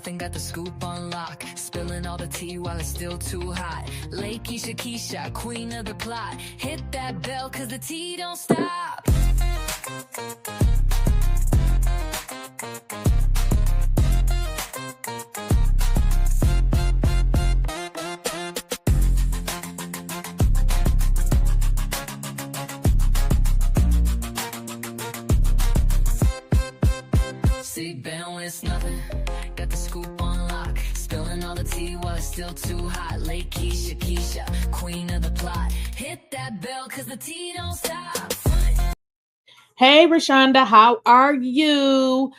nothing, got the scoop on lock. Spilling all the tea while it's still too hot. Lakeyshakeysha, queen of the plot. Hit that bell cause the tea don't stop. It's nothing, got the scoop on lock. Spilling all the tea while it's still too hot. Lakeyshakeysha, queen of the plot. Hit that bell cause the tea don't stop. Hey Rashonda, how are you?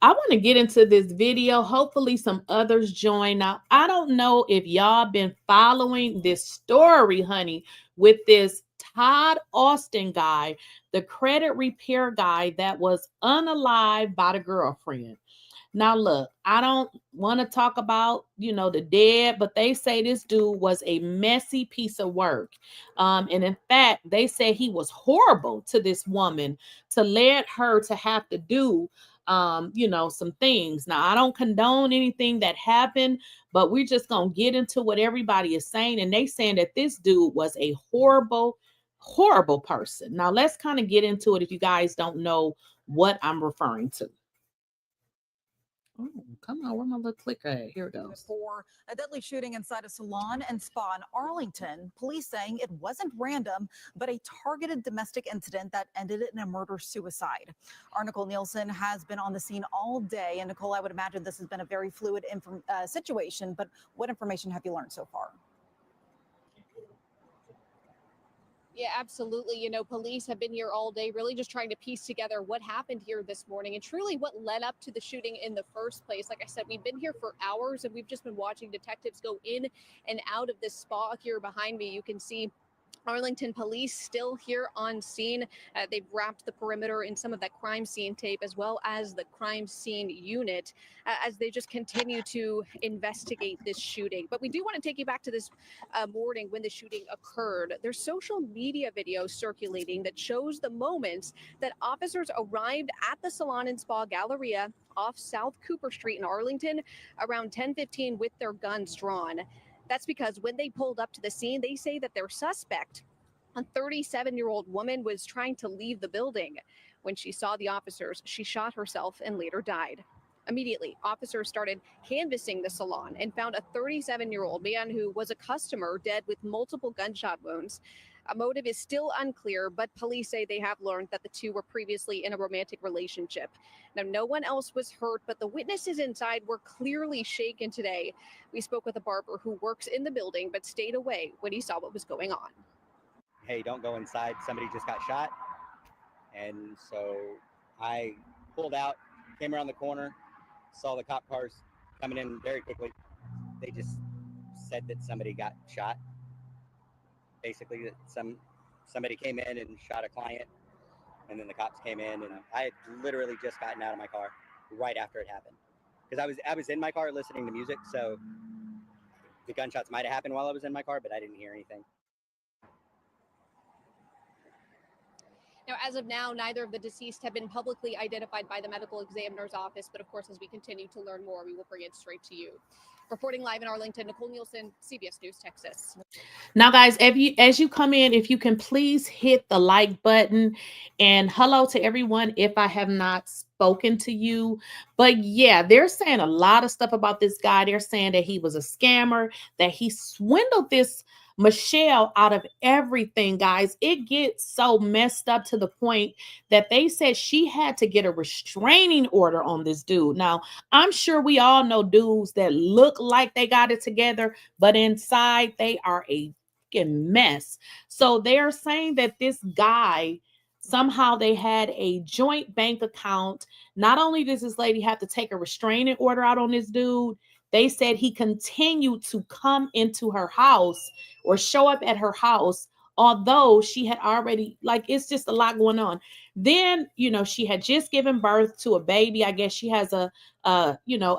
I want to get into this video. Hopefully some others join. Now, I don't know if y'all been following this story, honey, with this Todd Austin guy, the credit repair guy that was unalived by the girlfriend. Now, look, I don't want to talk about, the dead, but they say this dude was a messy piece of work. And in fact, they say he was horrible to this woman to let her to have to do, some things. Now, I don't condone anything that happened, but we're just going to get into what everybody is saying. And they saying that this dude was a horrible, horrible person. Now, let's kind of get into it if you guys don't know what I'm referring to. Oh, come on, where my little clicker at? Here it goes. For a deadly shooting inside a salon and spa in Arlington, police saying it wasn't random, but a targeted domestic incident that ended in a murder-suicide. Our Nicole Nielsen has been on the scene all day. And Nicole, I would imagine this has been a very fluid situation, but what information have you learned so far? Yeah, absolutely. Police have been here all day, really just trying to piece together what happened here this morning and truly what led up to the shooting in the first place. Like I said, we've been here for hours and we've just been watching detectives go in and out of this spa here behind me. You can see Arlington police still here on scene. They've wrapped the perimeter in some of that crime scene tape as well as the crime scene unit as they just continue to investigate this shooting. But we do want to take you back to this morning when the shooting occurred. There's social media video circulating that shows the moments that officers arrived at the Salon and Spa Galleria off South Cooper Street in Arlington around 10:15 with their guns drawn. That's because when they pulled up to the scene, they say that their suspect, a 37-year-old woman, was trying to leave the building. When she saw the officers, she shot herself and later died. Immediately, officers started canvassing the salon and found a 37-year-old man who was a customer dead with multiple gunshot wounds. A motive is still unclear, but police say they have learned that the two were previously in a romantic relationship. Now, no one else was hurt, but the witnesses inside were clearly shaken today. We spoke with a barber who works in the building but stayed away when he saw what was going on. Hey, don't go inside. Somebody just got shot. And so I pulled out, came around the corner, saw the cop cars coming in very quickly. They just said that somebody got shot. Basically, that somebody came in and shot a client, and then the cops came in, and I had literally just gotten out of my car right after it happened, because I was in my car listening to music, so the gunshots might have happened while I was in my car, but I didn't hear anything. Now, as of now, neither of the deceased have been publicly identified by the medical examiner's office, but of course, as we continue to learn more, we will bring it straight to you. Reporting live in Arlington, Nicole Nielsen, CBS News, Texas. Now, guys, as you come in, if you can please hit the like button, and hello to everyone if I have not spoken to you. But yeah, they're saying a lot of stuff about this guy. They're saying that he was a scammer, that he swindled this Michelle out of everything, guys. It gets so messed up to the point that they said she had to get a restraining order on this dude. Now, I'm sure we all know dudes that look like they got it together, but inside they are a freaking mess. So they're saying that this guy, somehow they had a joint bank account. Not only does this lady have to take a restraining order out on this dude, they said he continued to come into her house or show up at her house, although she had already, it's just a lot going on. Then, she had just given birth to a baby. I guess she has a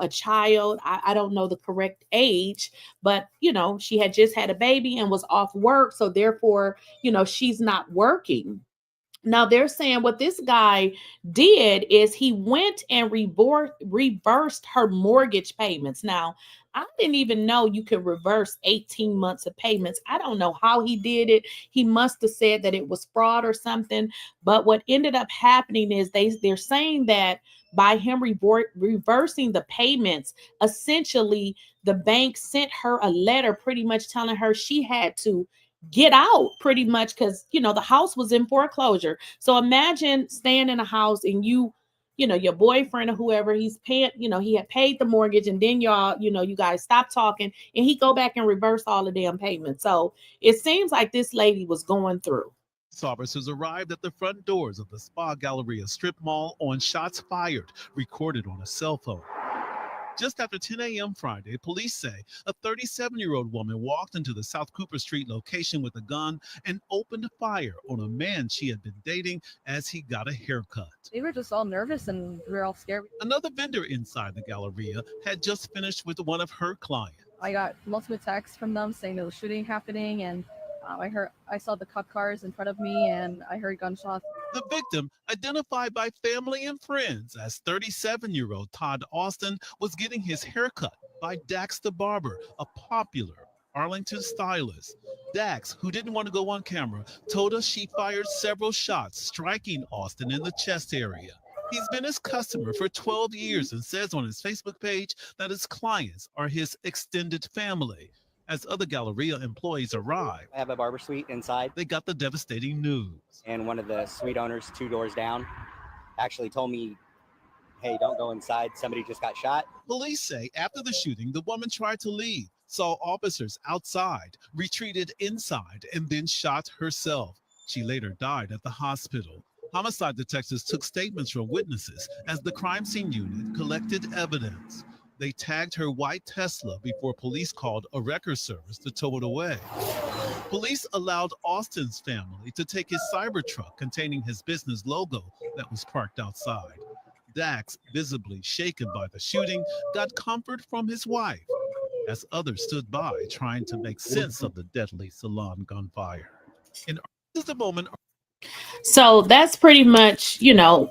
child. I don't know the correct age, but, she had just had a baby and was off work. So therefore, she's not working. Now they're saying what this guy did is he went and reversed her mortgage payments. Now, I didn't even know you could reverse 18 months of payments. I don't know how he did it. He must have said that it was fraud or something. But what ended up happening is they're saying that by him reversing the payments, essentially the bank sent her a letter pretty much telling her she had to get out pretty much because the house was in foreclosure. So imagine staying in a house and your boyfriend or whoever, he's paying, he had paid the mortgage, and then y'all, you guys stop talking, and he go back and reverse all the damn payments. So it seems like this lady was going through. Officers arrived at the front doors of the Spa Galleria strip mall on shots fired, recorded on a cell phone. Just after 10 a.m. Friday, police say a 37-year-old woman walked into the South Cooper Street location with a gun and opened fire on a man she had been dating as he got a haircut. They were just all nervous and we were all scared. Another vendor inside the Galleria had just finished with one of her clients. I got multiple texts from them saying there was shooting happening, and I saw the cop cars in front of me, and I heard gunshots. The victim, identified by family and friends as 37-year-old Todd Austin, was getting his haircut by Dax the barber, a popular Arlington stylist. Dax, who didn't want to go on camera, told us she fired several shots, striking Austin in the chest area. He's been his customer for 12 years and says on his Facebook page that his clients are his extended family. As other Galleria employees arrived, I have a barber suite inside. They got the devastating news. And one of the suite owners 2 doors down actually told me, hey, don't go inside. Somebody just got shot. Police say after the shooting, the woman tried to leave, saw officers outside, retreated inside, and then shot herself. She later died at the hospital. Homicide detectives took statements from witnesses as the crime scene unit collected evidence. They tagged her white Tesla before police called a wrecker service to tow it away. Police allowed Austin's family to take his Cybertruck containing his business logo that was parked outside. Dax, visibly shaken by the shooting, got comfort from his wife as others stood by trying to make sense of the deadly salon gunfire. In just a moment. So that's pretty much,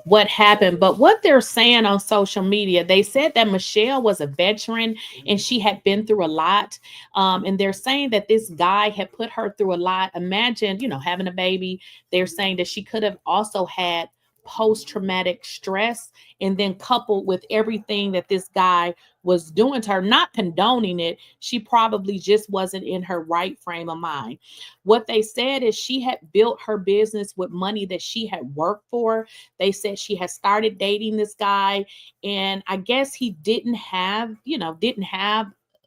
what happened. But what they're saying on social media, they said that Michelle was a veteran and she had been through a lot. And they're saying that this guy had put her through a lot. Imagine, having a baby. They're saying that she could have also had post-traumatic stress, and then coupled with everything that this guy was doing to her, not condoning it, she probably just wasn't in her right frame of mind. What they said is she had built her business with money that she had worked for. They said she had started dating this guy, and I guess he didn't have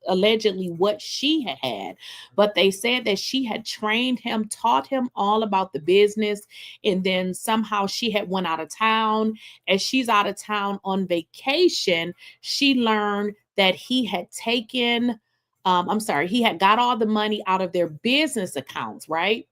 allegedly what she had, but they said that she had trained him, taught him all about the business, and then somehow she had went out of town. As she's out of town on vacation, she learned that he had taken he had got all the money out of their business accounts, right?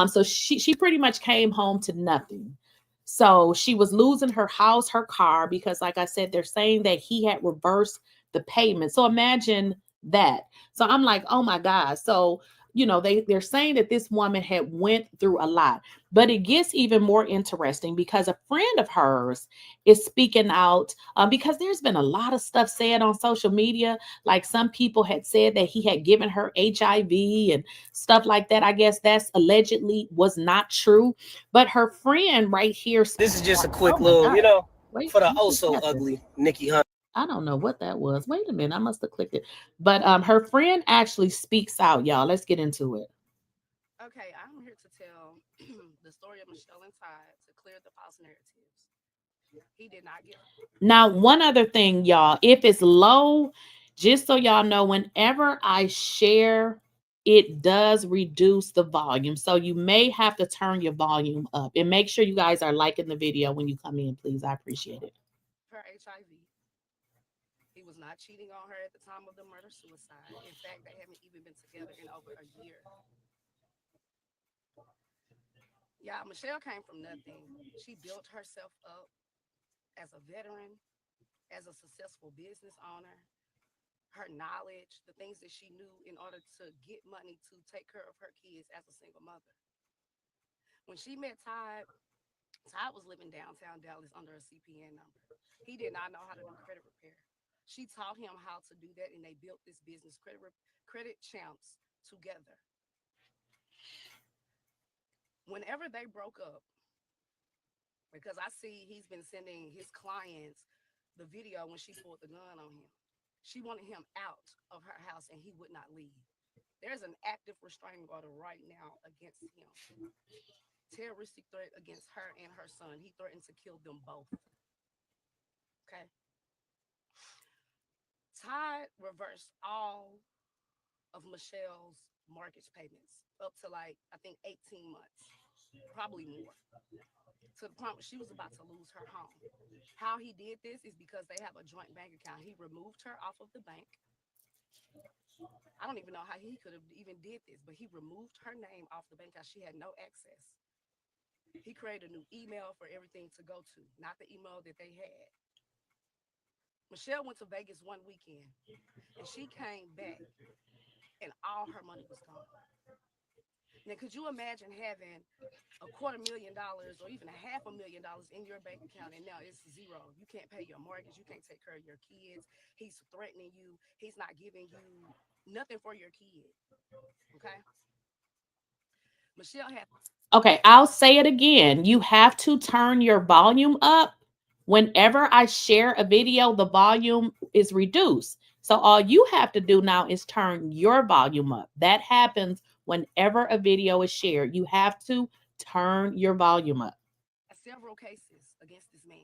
So she pretty much came home to nothing. So she was losing her house, her car, because like I said, they're saying that he had reversed the payment. So imagine that. So I'm like, oh my God. So, they're saying that this woman had went through a lot, but it gets even more interesting because a friend of hers is speaking out because there's been a lot of stuff said on social media. Like some people had said that he had given her HIV and stuff like that. I guess that's allegedly was not true, but her friend right here. This is just a quick little, for the also ugly Nikki Hunt. I don't know what that was. Wait a minute. I must have clicked it. But her friend actually speaks out, y'all. Let's get into it. Okay, I'm here to tell the story of Michelle and Todd to clear the false narratives. He did not get it. Now, one other thing, y'all. If it's low, just so y'all know, whenever I share, it does reduce the volume. So you may have to turn your volume up. And make sure you guys are liking the video when you come in, please. I appreciate it. Her HIV. He was not cheating on her at the time of the murder-suicide. In fact, they haven't even been together in over a year. Yeah, Michelle came from nothing. She built herself up as a veteran, as a successful business owner. Her knowledge, the things that she knew in order to get money to take care of her kids as a single mother. When she met Todd, Todd was living downtown Dallas under a CPN number. He did not know how to do credit repair. She taught him how to do that, and they built this business, Credit Champs, together. Whenever they broke up, because I see he's been sending his clients the video when she pulled the gun on him. She wanted him out of her house, and he would not leave. There's an active restraining order right now against him. Terroristic threat against her and her son. He threatened to kill them both. Okay. Todd reversed all of Michelle's mortgage payments up to like, I think 18 months, probably more. To the point where she was about to lose her home. How he did this is because they have a joint bank account. He removed her off of the bank. I don't even know how he could have even did this, but he removed her name off the bank account. She had no access. He created a new email for everything to go to, not the email that they had. Michelle went to Vegas one weekend, and she came back, and all her money was gone. Now, could you imagine having $250,000 or even $500,000 in your bank account, and now it's zero? You can't pay your mortgage. You can't take care of your kids. He's threatening you. He's not giving you nothing for your kid. Okay? Michelle had... Okay, I'll say it again. You have to turn your volume up. Whenever I share a video, the volume is reduced. So all you have to do now is turn your volume up. That happens whenever a video is shared. You have to turn your volume up. Several cases against this man.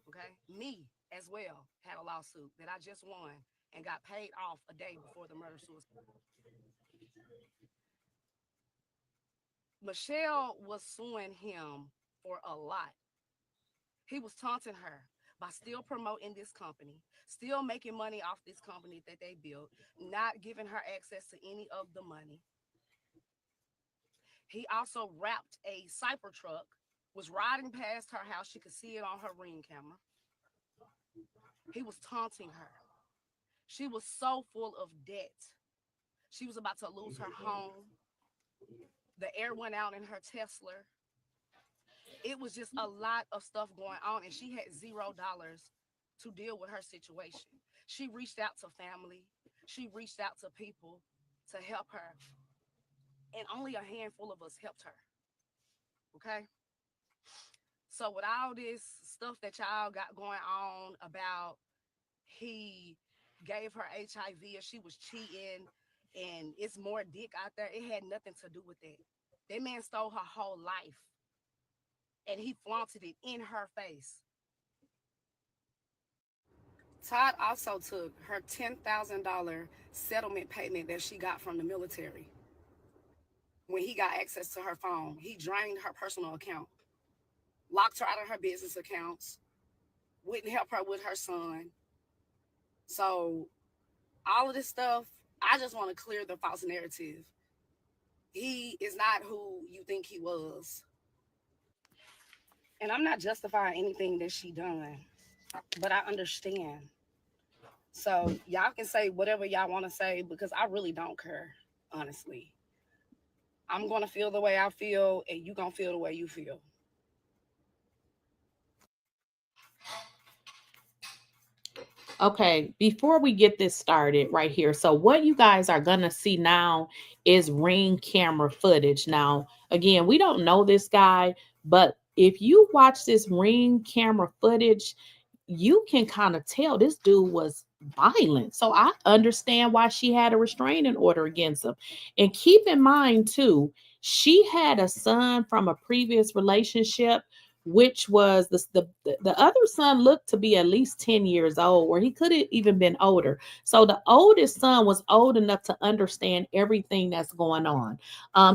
Okay? Me as well had a lawsuit that I just won and got paid off a day before the murder suicide. Michelle was suing him for a lot. He was taunting her by still promoting this company, still making money off this company that they built, not giving her access to any of the money. He also wrapped a Cybertruck, was riding past her house. She could see it on her Ring camera. He was taunting her. She was so full of debt. She was about to lose her home. The air went out in her Tesla. It was just a lot of stuff going on, and she had $0 to deal with her situation. She reached out to family. She reached out to people to help her, and only a handful of us helped her. Okay? So with all this stuff that y'all got going on about he gave her HIV and she was cheating and it's more dick out there, it had nothing to do with that. That man stole her whole life, and he flaunted it in her face. Todd also took her $10,000 settlement payment that she got from the military. When he got access to her phone, he drained her personal account, locked her out of her business accounts, wouldn't help her with her son. So all of this stuff, I just want to clear the false narrative. He is not who you think he was. And I'm not justifying anything that she done, but I understand. So y'all can say whatever y'all want to say, because I really don't care, honestly. I'm going to feel the way I feel, and you going to feel the way you feel. Okay, before we get this started right here, so what you guys are going to see now is Ring camera footage. Now, again, we don't know this guy, but if you watch this Ring camera footage, you can kind of tell this dude was violent. So I understand why she had a restraining order against him. And keep in mind, too, she had a son from a previous relationship, which was the other son looked to be at least 10 years old, or he could have even been older. So the oldest son was old enough to understand everything that's going on.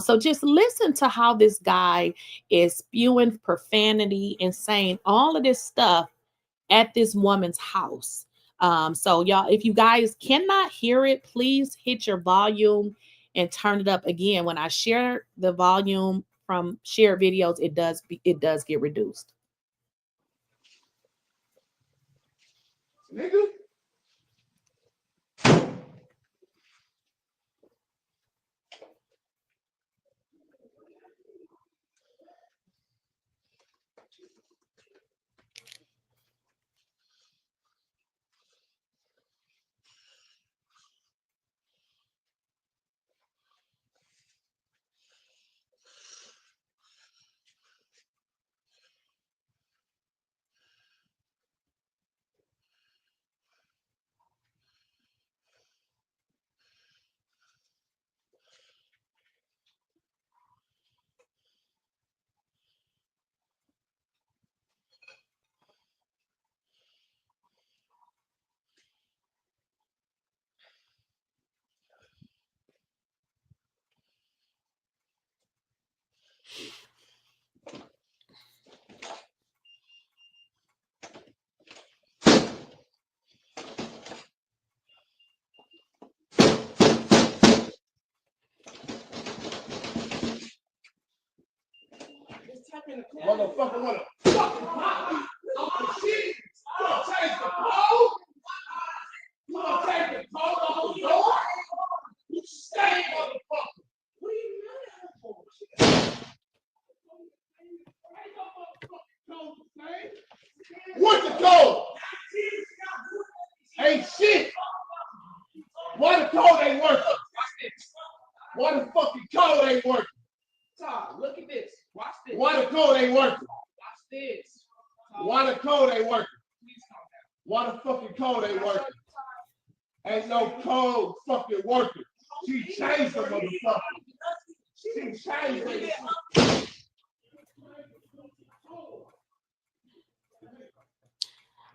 So just listen to how this guy is spewing profanity and saying all of this stuff at this woman's house. So y'all, if you guys cannot hear it, please hit your volume and turn it up. Again, when I share the volume from shared videos, it does get reduced. Nigga. Motherfucker wanna fucking pop me. Shit. You gonna take the code? You gonna take the code off the door? You stay, motherfucker. What are you mad for? What's the code? Ain't shit. Why the code ain't working? Why the fucking code ain't working? Todd, look at this. Watch this. Why the code ain't working? Watch this. Why the code ain't working? Why the fucking code ain't working? Ain't no code fucking working. She changed the motherfucker. She changed it.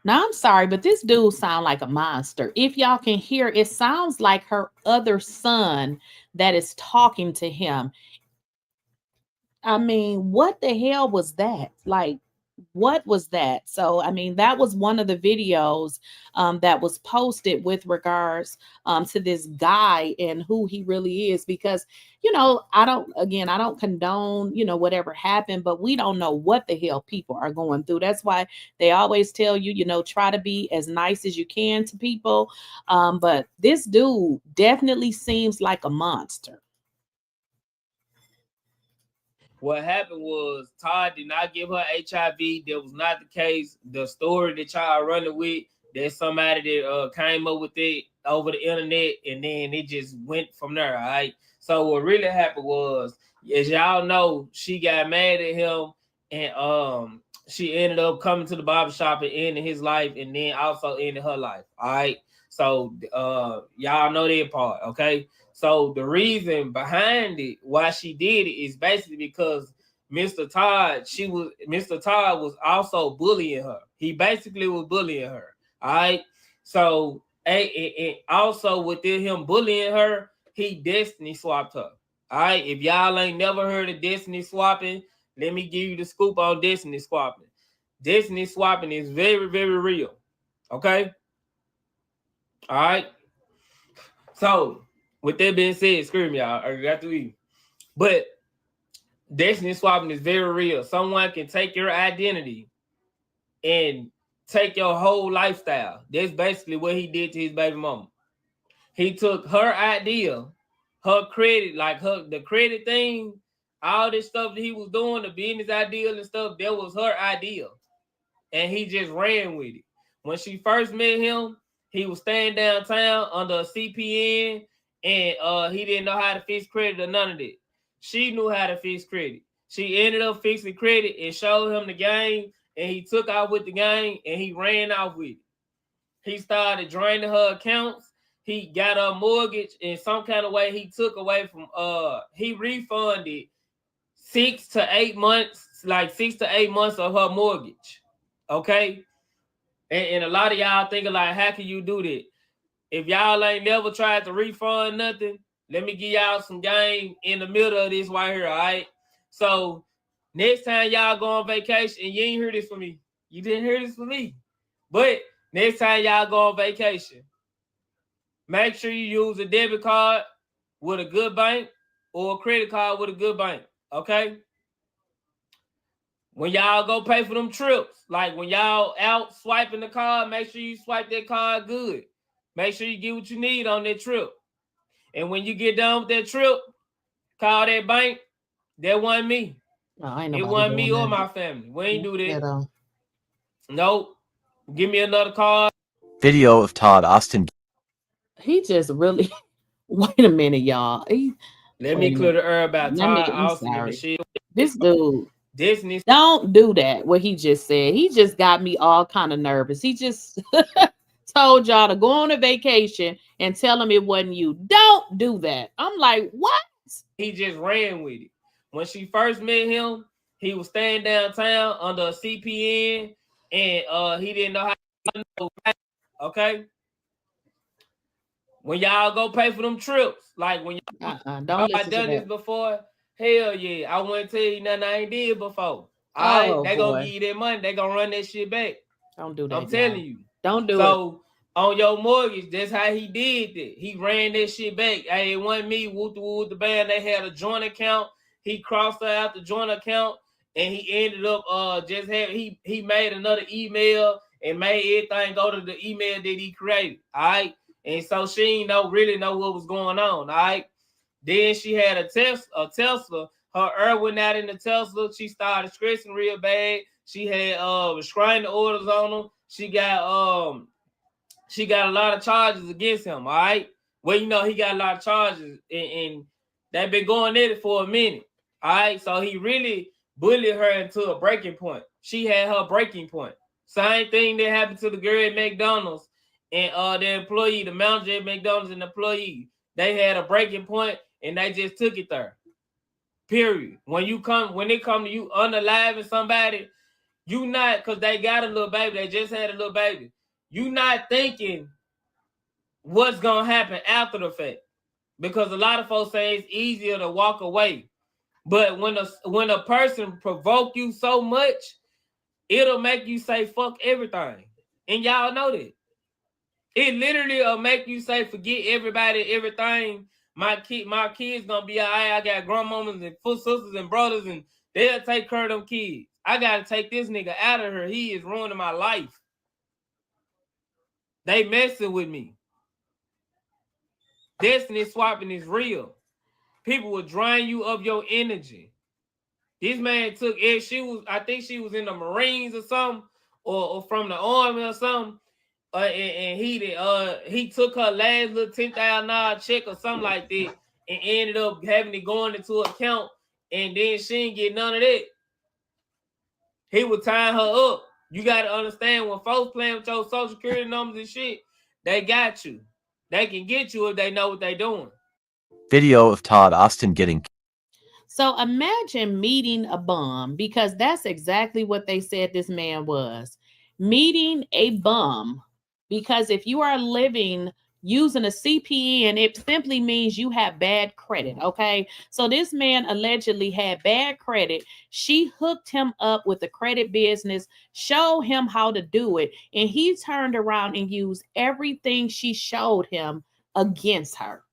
Now, I'm sorry, but this dude sounds like a monster. If y'all can hear, it sounds like her other son that is talking to him. I mean, what the hell was that? Like, what was that? So, I mean, that was one of the videos that was posted with regards to this guy and who he really is. Because, you know, I don't condone, you know, whatever happened, but we don't know what the hell people are going through. That's why they always tell you, you know, try to be as nice as you can to people. But this dude definitely seems like a monster. What happened was Todd did not give her HIV. That was not the case. The story that y'all running with, there's somebody that came up with it over the internet, and then it just went from there. All right. So what really happened was, as y'all know, she got mad at him, and she ended up coming to the barbershop and ending his life, and then also ended her life. All right. So y'all know that part, okay? So the reason behind it, why she did it, is basically because Mr. Todd was also bullying her. He basically was bullying her. All right. So and also within him bullying her, he destiny swapped her. All right. If y'all ain't never heard of destiny swapping, let me give you the scoop on destiny swapping. Destiny swapping is very, very real. Okay. All right. So, with that being said, screw me, y'all. I got to eat. But destiny swapping is very real. Someone can take your identity and take your whole lifestyle. That's basically what he did to his baby mama. He took her idea, her credit, like the credit thing, all this stuff that he was doing, the business idea and stuff, that was her idea. And he just ran with it. When she first met him, he was staying downtown under a CPN, and he didn't know how to fix credit or none of that. She knew how to fix credit. She ended up fixing credit and showed him the game, and he took out with the game, and he ran off with it. He started draining her accounts. He got her mortgage in some kind of way. He took away from he refunded 6 to 8 months, like 6 to 8 months of her mortgage. Okay. And a lot of y'all thinking like, how can you do that? If y'all ain't never tried to refund nothing, let me give y'all some game in the middle of this right here, all right? So next time y'all go on vacation, and you ain't hear this from me. You didn't hear this from me. But next time y'all go on vacation, make sure you use a debit card with a good bank or a credit card with a good bank, okay? When y'all go pay for them trips, like when y'all out swiping the card, make sure you swipe that card good. Make sure you get what you need on that trip. And when you get done with that trip, call that bank. That wasn't me. No, ain't It nobody wasn't doing me or that. my family. We ain't do that. At all. Nope. Give me another card. Video of Todd Austin. He just really. Wait a minute, y'all. Let me clear the air about Todd I'm Austin and sorry. Michelle. This dude. Disney. Don't do that. What he just said. He just got me all kind of nervous. He just told y'all to go on a vacation and tell him it wasn't you. Don't do that. I'm like, what? He just ran with it. When she first met him, he was staying downtown under a CPN, and he didn't know how to know. Okay. When y'all go pay for them trips, like when y'all I done this before, hell yeah, I wouldn't tell you nothing I ain't did before. All right, they gonna give you that money, they gonna run that shit back. Don't do that. I'm telling you. Don't do it. So on your mortgage, that's how he did that. He ran that shit back. Hey, it wasn't me, whoop the band. They had a joint account. He crossed out the joint account, and he ended up he made another email and made everything go to the email that he created. All right. And so she ain't really know what was going on. All right. Then she had a Tesla. Her air went out in the Tesla. She started stressing real bad. She had restraining orders on him. She got a lot of charges against him. All right. Well, you know, he got a lot of charges, and they've been going at it for a minute. All right. So he really bullied her into a breaking point. She had her breaking point. Same thing that happened to the girl at McDonald's and the employee, the manager at McDonald's and the employee. They had a breaking point and they just took it there. Period. When it come to you unaliving somebody, you not, because they got a little baby, they just had a little baby. You not thinking what's gonna happen after the fact. Because a lot of folks say it's easier to walk away. But when a person provoke you so much, it'll make you say fuck everything. And y'all know that. It literally will make you say forget everybody, everything. My kids gonna be all right. I got grandmamas and full sisters and brothers, and they'll take care of them kids. I gotta take this nigga out of her. He is ruining my life. They messing with me. Destiny swapping is real. People will drain you of your energy. This man took it. I think she was in the Marines or something, or from the Army or something. And he took her last little $10,000 check or something like that, and ended up having it going into an account, and then she didn't get none of that. He was tying her up. You got to understand, when folks playing with your social security numbers and shit, they got you. They can get you if they know what they're doing. Video of Todd Austin getting. So imagine meeting a bum, because that's exactly what they said this man was. Meeting a bum. Because if you are living using a CPN, it simply means you have bad credit, okay? So this man allegedly had bad credit. She hooked him up with the credit business, showed him how to do it, and he turned around and used everything she showed him against her.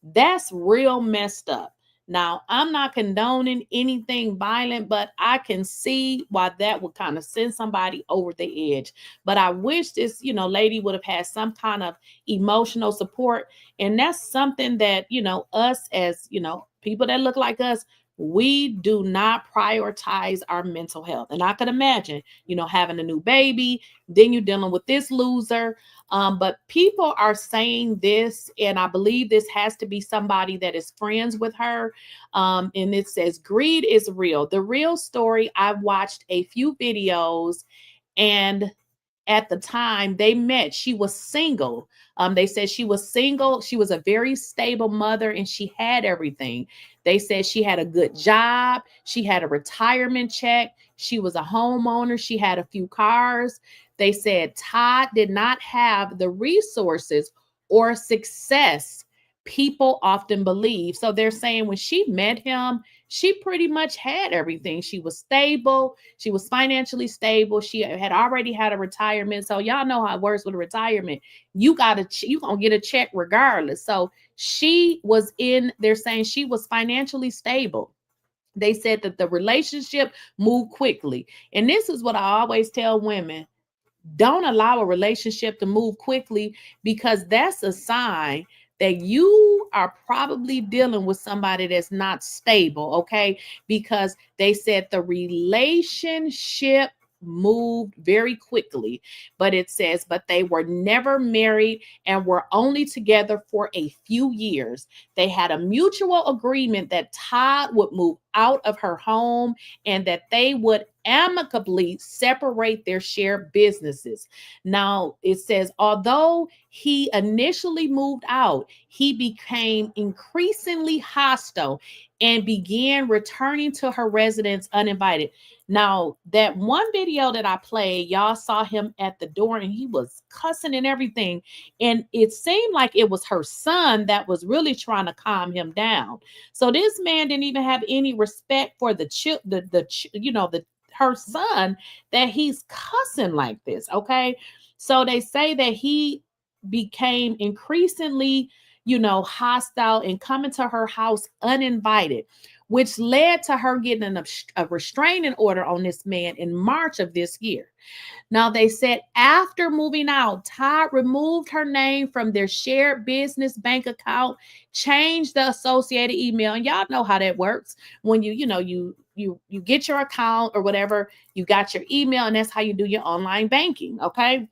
That's real messed up. Now, I'm not condoning anything violent, but I can see why that would kind of send somebody over the edge. But I wish this, lady would have had some kind of emotional support. And that's something that, us as, people that look like us, we do not prioritize our mental health. And I could imagine, having a new baby, then you're dealing with this loser. But people are saying this, and I believe this has to be somebody that is friends with her. And it says, greed is real. The real story, I've watched a few videos, and at the time they met, she was single. They said she was single. She was a very stable mother, and she had everything. They said she had a good job. She had a retirement check. She was a homeowner. She had a few cars. They said Todd did not have the resources or success people often believe. So they're saying when she met him, she pretty much had everything. She was stable. She was financially stable. She had already had a retirement. So y'all know how it works with a retirement. You're going to get a check regardless. So they're saying she was financially stable. They said that the relationship moved quickly. And this is what I always tell women. Don't allow a relationship to move quickly, because that's a sign that you are probably dealing with somebody that's not stable, okay? Because they said the relationship moved very quickly, but it says, but they were never married and were only together for a few years. They had a mutual agreement that Todd would move out of her home and that they would amicably separate their shared businesses. Now, it says, although he initially moved out, he became increasingly hostile and began returning to her residence uninvited. Now, that one video that I played, y'all saw him at the door and he was cussing and everything. And it seemed like it was her son that was really trying to calm him down. So this man didn't even have any respect for her son, that he's cussing like this, okay? So they say that he became increasingly, hostile and coming to her house uninvited, which led to her getting a restraining order on this man in March of this year. Now, they said after moving out, Todd removed her name from their shared business bank account, changed the associated email. And y'all know how that works. When you get your account or whatever, you got your email, and that's how you do your online banking, okay?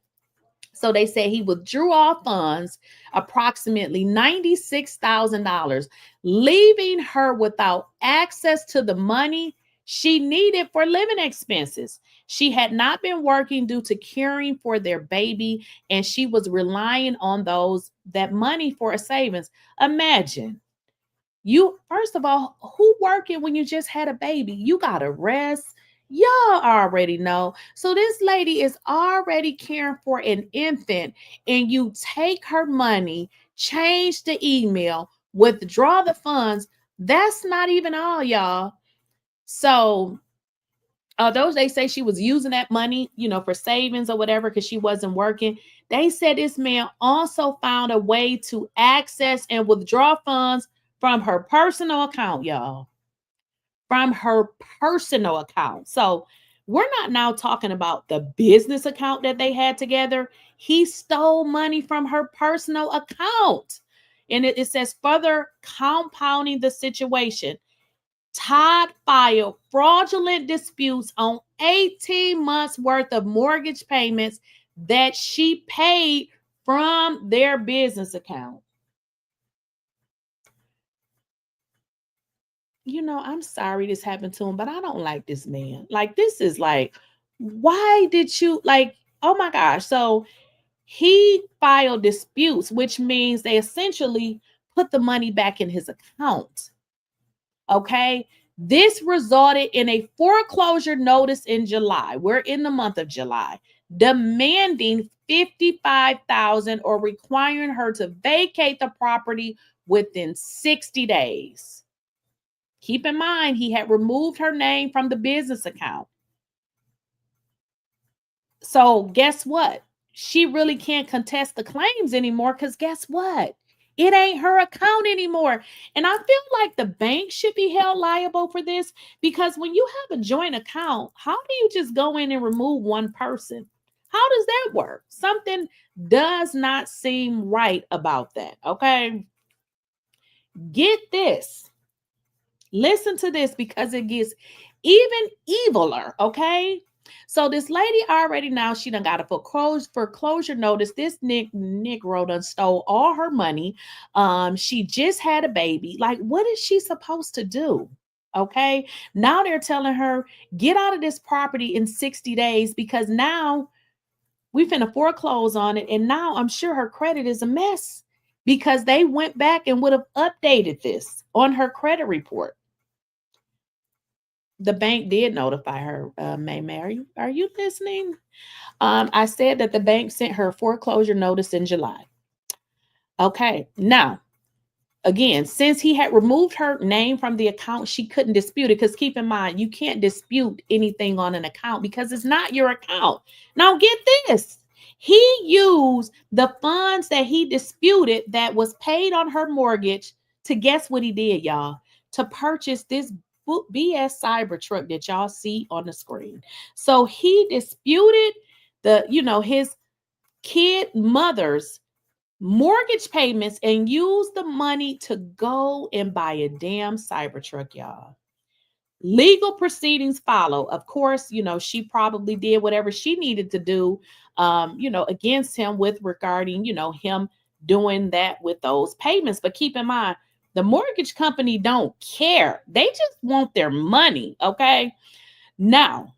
So they say he withdrew all funds, approximately $96,000, leaving her without access to the money she needed for living expenses. She had not been working due to caring for their baby, and she was relying on that money for a savings. Imagine, first of all, who working when you just had a baby? You got to rest. Y'all already know. So this lady is already caring for an infant, and you take her money, change the email, withdraw the funds. That's not even all, y'all. So although they say she was using that money, for savings or whatever, because she wasn't working, they said this man also found a way to access and withdraw funds from her personal account, y'all. From her personal account. So we're not now talking about the business account that they had together. He stole money from her personal account. And it says, further compounding the situation, Todd filed fraudulent disputes on 18 months worth of mortgage payments that she paid from their business account. I'm sorry this happened to him, but I don't like this man. Like, this is like, why did you, oh my gosh. So he filed disputes, which means they essentially put the money back in his account. Okay. This resulted in a foreclosure notice in July. We're in the month of July, demanding $55,000 or requiring her to vacate the property within 60 days. Keep in mind, he had removed her name from the business account. So guess what? She really can't contest the claims anymore, because guess what? It ain't her account anymore. And I feel like the bank should be held liable for this, because when you have a joint account, how do you just go in and remove one person? How does that work? Something does not seem right about that, okay? Get this. Listen to this, because it gets even eviler, okay? So this lady already now, she done got a foreclosure notice. This Negro done stole all her money. She just had a baby. Like, what is she supposed to do? Okay? Now they're telling her, get out of this property in 60 days, because now we finna foreclose on it. And now I'm sure her credit is a mess, because they went back and would have updated this on her credit report. The bank did notify her, May. Are you listening? I said that the bank sent her foreclosure notice in July. Okay. Now, again, since he had removed her name from the account, she couldn't dispute it, because keep in mind, you can't dispute anything on an account because it's not your account. Now, get this. He used the funds that he disputed that was paid on her mortgage to, guess what he did, y'all? To purchase this BS cyber truck that y'all see on the screen. So he disputed his kid mother's mortgage payments and use the money to go and buy a damn Cybertruck, y'all. Legal proceedings follow. Of course, she probably did whatever she needed to do, against him with regarding, him doing that with those payments. But keep in mind, the mortgage company don't care. They just want their money, okay? Now,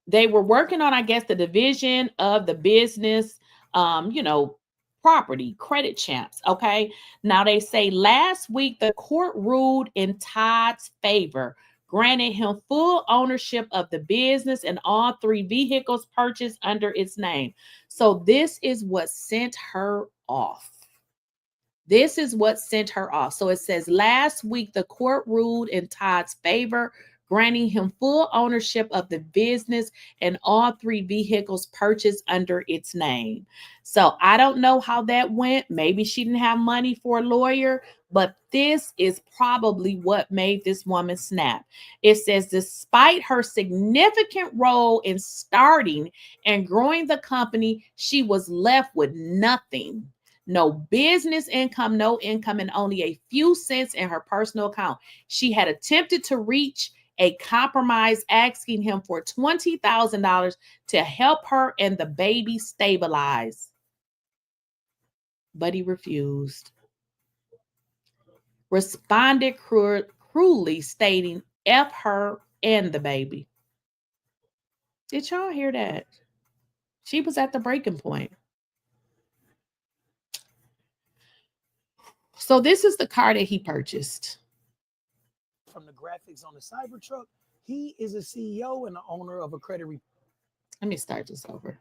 they were working on, I guess, the division of the business, property, Credit Champs. Okay. Now they say last week the court ruled in Todd's favor, granted him full ownership of the business and all 3 vehicles purchased under its name. So this is what sent her off. This is what sent her off. So it says last week the court ruled in Todd's favor, granting him full ownership of the business and all 3 vehicles purchased under its name. So I don't know how that went. Maybe she didn't have money for a lawyer, but this is probably what made this woman snap. It says, despite her significant role in starting and growing the company, she was left with nothing. No business income, no income, and only a few cents in her personal account. She had attempted to reach a compromise, asking him for $20,000 to help her and the baby stabilize. But he refused. Responded cruelly, stating, F her and the baby. Did y'all hear that? She was at the breaking point. So this is the car that he purchased. From the graphics on the Cybertruck, he is a CEO and the owner of a credit report. Let me start this over.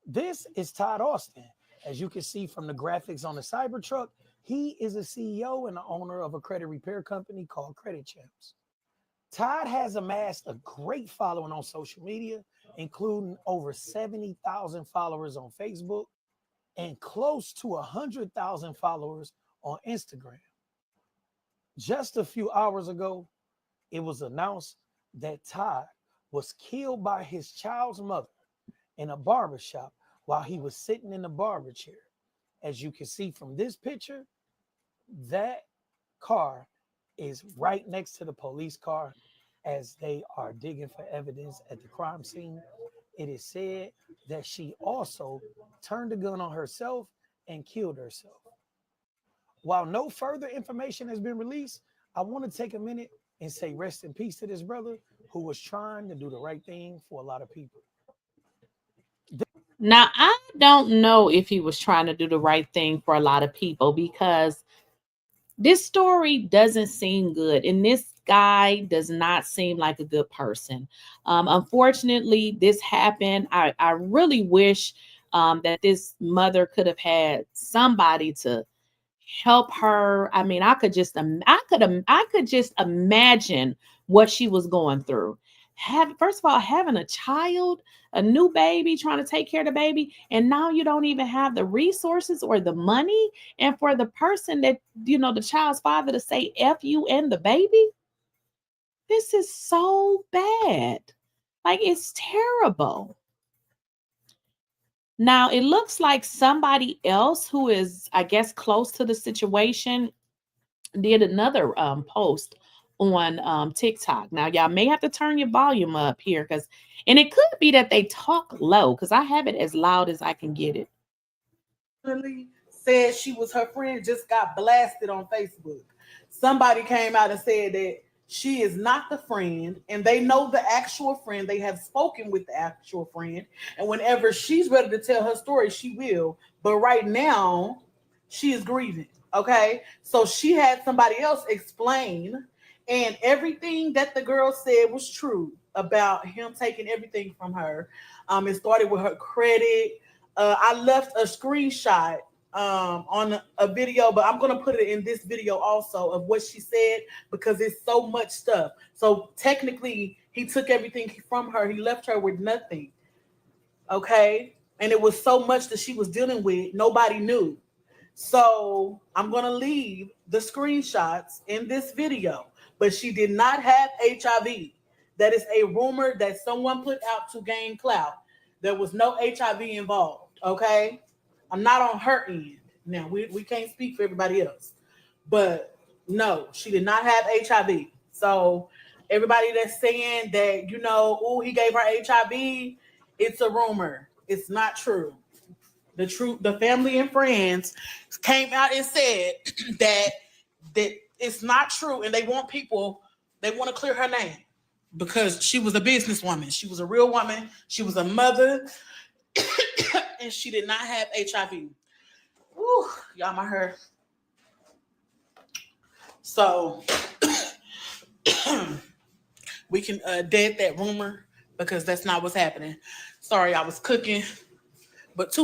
This is Todd Austin. As you can see from the graphics on the Cybertruck, he is a CEO and the owner of a credit repair company called Credit Champs. Todd has amassed a great following on social media, including over 70,000 followers on Facebook and close to 100,000 followers on Instagram. Just a few hours ago, it was announced that Todd was killed by his child's mother in a barbershop while he was sitting in the barber chair. As you can see from this picture, that car is right next to the police car as they are digging for evidence at the crime scene. It is said that she also turned the gun on herself and killed herself. While no further information has been released, I want to take a minute and say rest in peace to this brother who was trying to do the right thing for a lot of people. Now, I don't know if he was trying to do the right thing for a lot of people, because this story doesn't seem good. And this guy does not seem like a good person. Unfortunately, this happened. I really wish that this mother could have had somebody to help her. I mean, I could just imagine what she was going through. First of all, having a child, a new baby, trying to take care of the baby, and now you don't even have the resources or the money, and for the person that, the child's father to say F you and the baby. This is so bad. Like, it's terrible. Now, it looks like somebody else who is, I guess, close to the situation did another post on TikTok. Now, y'all may have to turn your volume up here, and it could be that they talk low, because I have it as loud as I can get it. Said she was her friend, just got blasted on Facebook. Somebody came out and said that she is not the friend, and they know the actual friend. They have spoken with the actual friend, and whenever she's ready to tell her story, she will. But right now, she is grieving. Okay, so she had somebody else explain, and everything that the girl said was true about him taking everything from her. It started with her credit. I left a screenshot on a video, but I'm going to put it in this video also of what she said, because it's so much stuff. So technically, he took everything from her. He left her with nothing. Okay. And it was so much that she was dealing with. Nobody knew. So I'm going to leave the screenshots in this video, but she did not have HIV. That is a rumor that someone put out to gain clout. There was no HIV involved, okay? I'm not on her end. Now, we can't speak for everybody else. But no, she did not have HIV. So everybody that's saying that, oh, he gave her HIV, it's a rumor. It's not true. The family and friends came out and said that it's not true, and they want to clear her name because she was a businesswoman. She was a real woman. She was a mother, and she did not have HIV. Woo, y'all, my hair. So we can dead that rumor because that's not what's happening. Sorry, I was cooking, but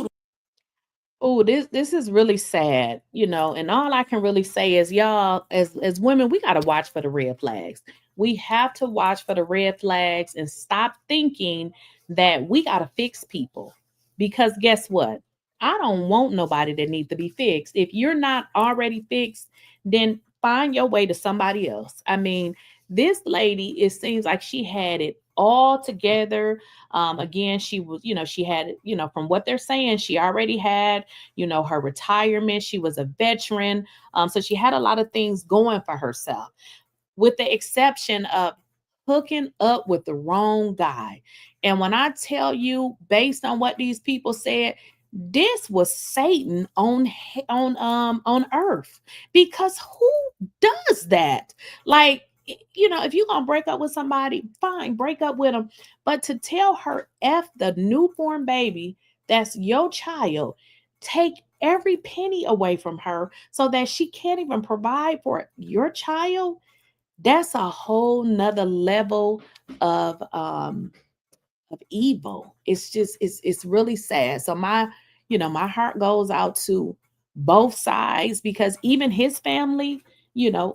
Oh, this is really sad, and all I can really say is, y'all, as women, we got to watch for the red flags. We have to watch for the red flags and stop thinking that we got to fix people, because guess what? I don't want nobody that needs to be fixed. If you're not already fixed, then find your way to somebody else. I mean, this lady, it seems like she had it all together. Again, she was, she had, from what they're saying, she already had, her retirement. She was a veteran. So she had a lot of things going for herself, with the exception of hooking up with the wrong guy. And when I tell you, based on what these people said, this was Satan on earth, because who does that? Like, if you're going to break up with somebody, fine, break up with them. But to tell her F the newborn baby, that's your child, take every penny away from her so that she can't even provide for your child, that's a whole nother level of evil. It's just, it's really sad. So my heart goes out to both sides, because even his family,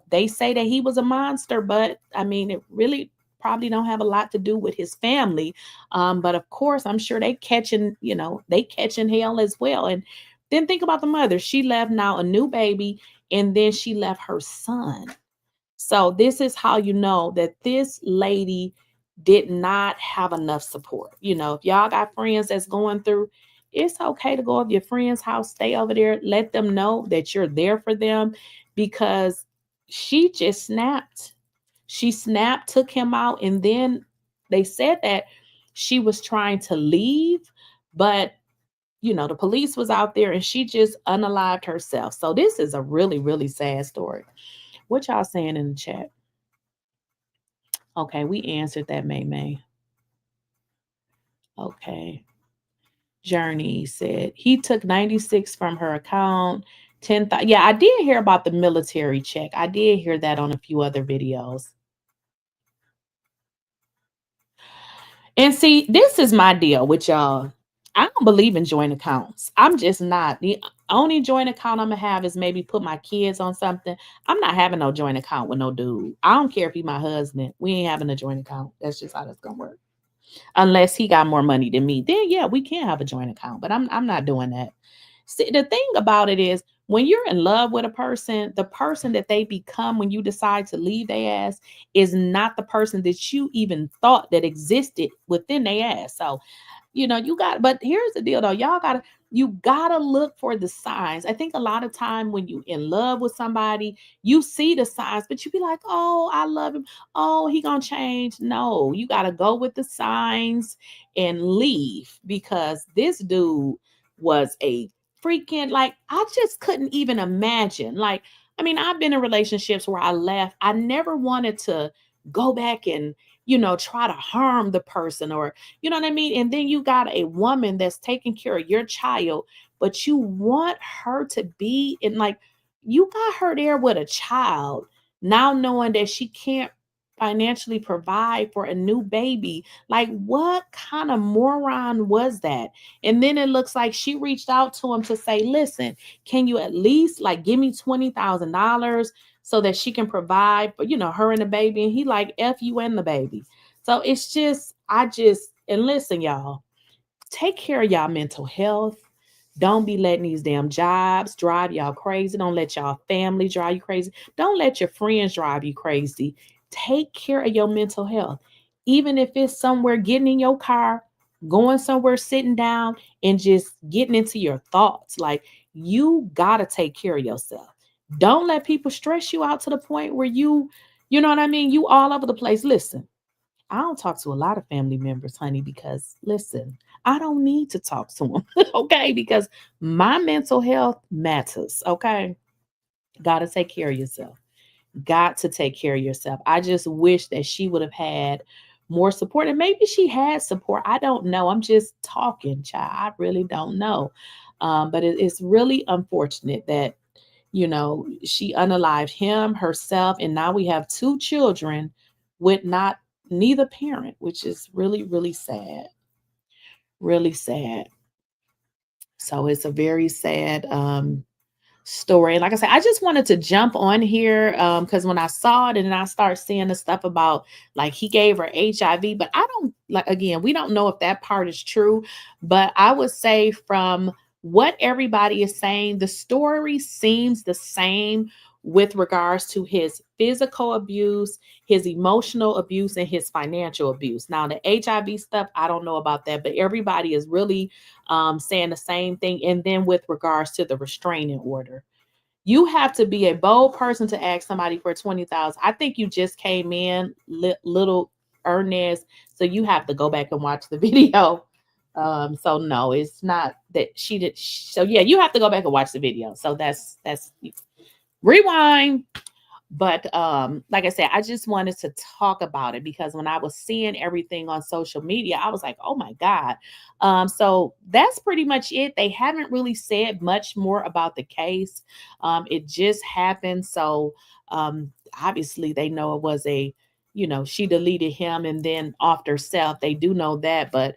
they say that he was a monster, but I mean, it really probably don't have a lot to do with his family. But of course, I'm sure they catching hell as well. And then think about the mother. She left now a new baby, and then she left her son. So this is how you know that this lady did not have enough support. If y'all got friends that's going through, it's okay to go over your friend's house, stay over there, let them know that you're there for them, because she just snapped. She snapped, took him out, and then they said that she was trying to leave, but the police was out there and she just unalived herself. So this is a really, really sad story. What y'all saying in the chat? Okay, we answered that, May. Okay. Journey said he took 96 from her account. 10,000. Yeah, I did hear about the military check. I did hear that on a few other videos. And see, this is my deal with y'all. I don't believe in joint accounts. I'm just not. The only joint account I'm gonna have is maybe put my kids on something. I'm not having no joint account with no dude. I don't care if he's my husband. We ain't having a joint account. That's just how that's gonna work. Unless he got more money than me, then yeah, we can have a joint account. But I'm not doing that. See, the thing about it is, when you're in love with a person, the person that they become when you decide to leave their ass is not the person that you even thought that existed within their ass. So, but here's the deal though. You gotta look for the signs. I think a lot of time when you in love with somebody, you see the signs, but you be like, oh, I love him. Oh, he gonna change. No, you gotta go with the signs and leave, because this dude was a freaking, like, I just couldn't even imagine. Like, I mean, I've been in relationships where I left. I never wanted to go back and try to harm the person, or, you know what I mean? And then you got a woman that's taking care of your child, but you want her to be in, like, you got her there with a child, now knowing that she can't financially provide for a new baby. Like, what kind of moron was that? And then it looks like she reached out to him to say, listen, can you at least give me $20,000 so that she can provide for, her and the baby? And he like, F you and the baby. So it's just, and listen, y'all, take care of y'all mental health. Don't be letting these damn jobs drive y'all crazy. Don't let y'all family drive you crazy. Don't let your friends drive you crazy. Take care of your mental health. even if it's somewhere, getting in your car, going somewhere, sitting down, and just getting into your thoughts. Like, you gotta take care of yourself. Don't let people stress you out to the point where you know what I mean? You all over the place. Listen, I don't talk to a lot of family members, honey, because listen, I don't need to talk to them, okay? Because my mental health matters, okay? Gotta take care of yourself. Got to take care of yourself. I just wish that she would have had more support. And maybe she had support. I don't know. I'm just talking, child. I really don't know. But it's really unfortunate that, you know, she unalived him, herself, and now we have 2 children with neither parent, which is really, really sad. Really sad. So it's a very sad story. And like I said, I just wanted to jump on here because when I saw it and then I started seeing the stuff about like he gave her HIV, but I don't, like, again, we don't know if that part is true, but I would say from what everybody is saying, the story seems the same with regards to his physical abuse, his emotional abuse, and his financial abuse. Now, the HIV stuff, I don't know about that, but everybody is really saying the same thing. And then with regards to the restraining order, you have to be a bold person to ask somebody for 20,000. I think you just came in, little Ernest, so you have to go back and watch the video. So no, it's not that she did. So yeah, you have to go back and watch the video. So that's rewind. But like I said, I just wanted to talk about it because when I was seeing everything on social media, I was like, oh my God. So that's pretty much it. They haven't really said much more about the case. It just happened. So obviously they know it was she deleted him and then off herself. They do know that. But,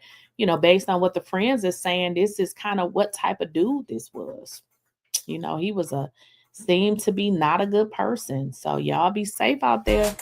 based on what the friends are saying, this is kind of what type of dude this was. He seemed to be not a good person. So y'all be safe out there.